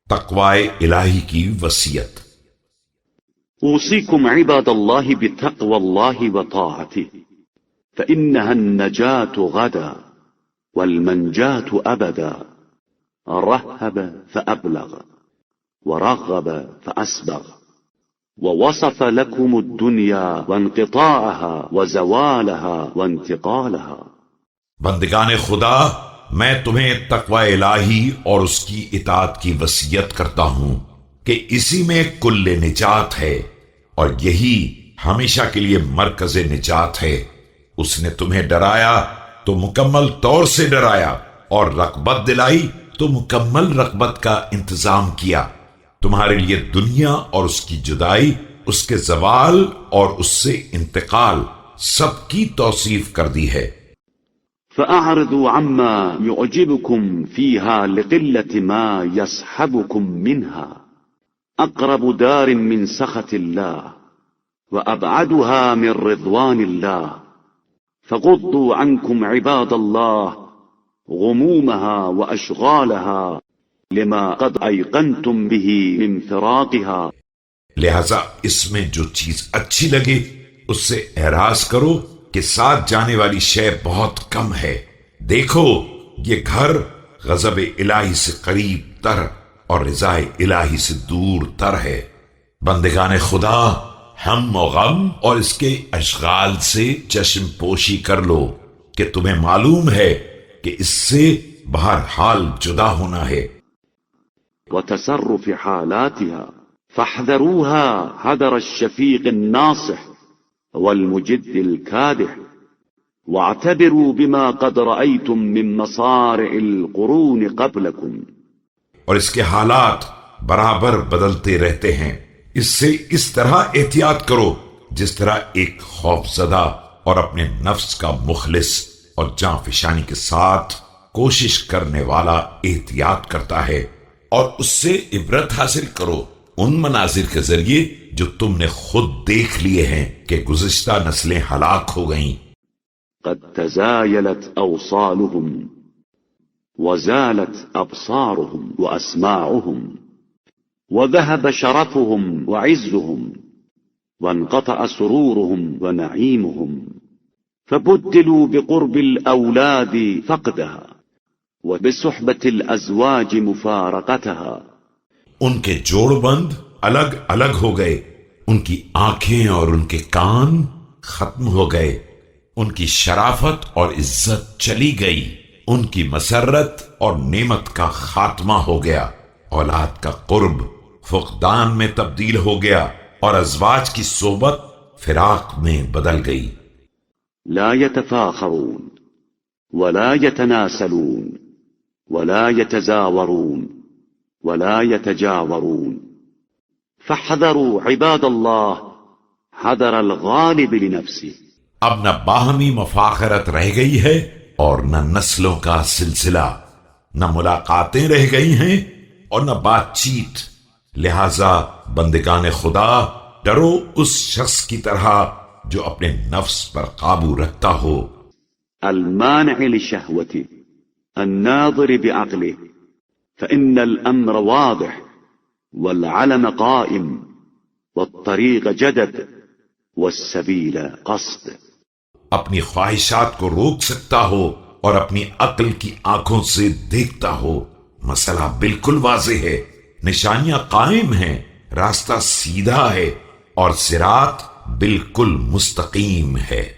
تقوی الہی کی وصیت۔ أوصيكم عباد الله بتقوى الله وطاعته فإنها النجاة غدا والمنجاة أبدا. رهب فأبلغ ورغب فأسبغ ووصف لكم الدنيا وانقطاعها وزوالها وانتقالها۔ بندگان خدا، میں تمہیں تقوی الہی اور اس کی اطاعت کی وصیت کرتا ہوں کہ اسی میں کل نجات ہے اور یہی ہمیشہ کے لیے مرکز نجات ہے۔ اس نے تمہیں ڈرایا تو مکمل طور سے ڈرایا، اور رغبت دلائی تو مکمل رغبت کا انتظام کیا۔ تمہارے لیے دنیا اور اس کی جدائی، اس کے زوال اور اس سے انتقال، سب کی توصیف کر دی ہے۔ فأعرضوا عما يعجبكم فيها لقلة ما يسحبكم منها. أقرب دار من سخط الله وأبعدها من رضوان الله. فغضوا عنكم عباد الله غمومها وأشغالها لما قد أيقنتم به من فراقها۔ لہذا اس میں جو چیز اچھی لگے اس سے اعراض کرو کہ ساتھ جانے والی شے بہت کم ہے۔ دیکھو، یہ گھر غضب الہی سے قریب تر اور رضا الہی سے دور تر ہے۔ بندگان خدا، ہم و غم اور اس کے اشغال سے چشم پوشی کر لو کہ تمہیں معلوم ہے کہ اس سے بہرحال جدا ہونا ہے۔ وتصرف حالاتها فاحذروها حذر الشفيق الناصح والمجد الكادح، واعتبروا بما قد رأيتم من مصارع القرون قبلكم۔ اور اس کے حالات برابر بدلتے رہتے ہیں، اس سے اس طرح احتیاط کرو جس طرح ایک خوف زدہ اور اپنے نفس کا مخلص اور جاں فشانی کے ساتھ کوشش کرنے والا احتیاط کرتا ہے، اور اس سے عبرت حاصل کرو ان مناظر کے ذریعے جو تم نے خود دیکھ لیے ہیں کہ گزشتہ نسلیں ہلاک ہو گئیں۔ قد تزايلت أوصالهم وزالت أبصارهم وأسماعهم وذهب شرفهم وعزهم وانقطع سرورهم ونعيمهم، فبدلوا بقرب الأولاد فقدها وبصحبة الأزواج مفارقتها۔ ان کے جوڑ بند الگ الگ ہو گئے، ان کی آنکھیں اور ان کے کان ختم ہو گئے، ان کی شرافت اور عزت چلی گئی، ان کی مسرت اور نعمت کا خاتمہ ہو گیا، اولاد کا قرب فقدان میں تبدیل ہو گیا، اور ازواج کی صحبت فراق میں بدل گئی۔ لا يتفاخرون ولا يتناسلون ولا يتزاورون ولا يتجاورون، فاحذروا عباد الله حذر الغالب لنفسه۔ اب نہ باہمی مفاخرت رہ گئی ہے اور نہ نسلوں کا سلسلہ، نہ ملاقاتیں رہ گئی ہیں اور نہ بات چیت، لہذا بندگان خدا ڈرو اس شخص کی طرح جو اپنے نفس پر قابو رکھتا ہو۔ المانع لشهوته الناظر بعقله، فإن الأمر واضح والعلم قائم والطريق جدد والسبيل قصد۔ اپنی خواہشات کو روک سکتا ہو اور اپنی عقل کی آنکھوں سے دیکھتا ہو، مسئلہ بالکل واضح ہے، نشانیاں قائم ہیں، راستہ سیدھا ہے اور صراط بالکل مستقیم ہے۔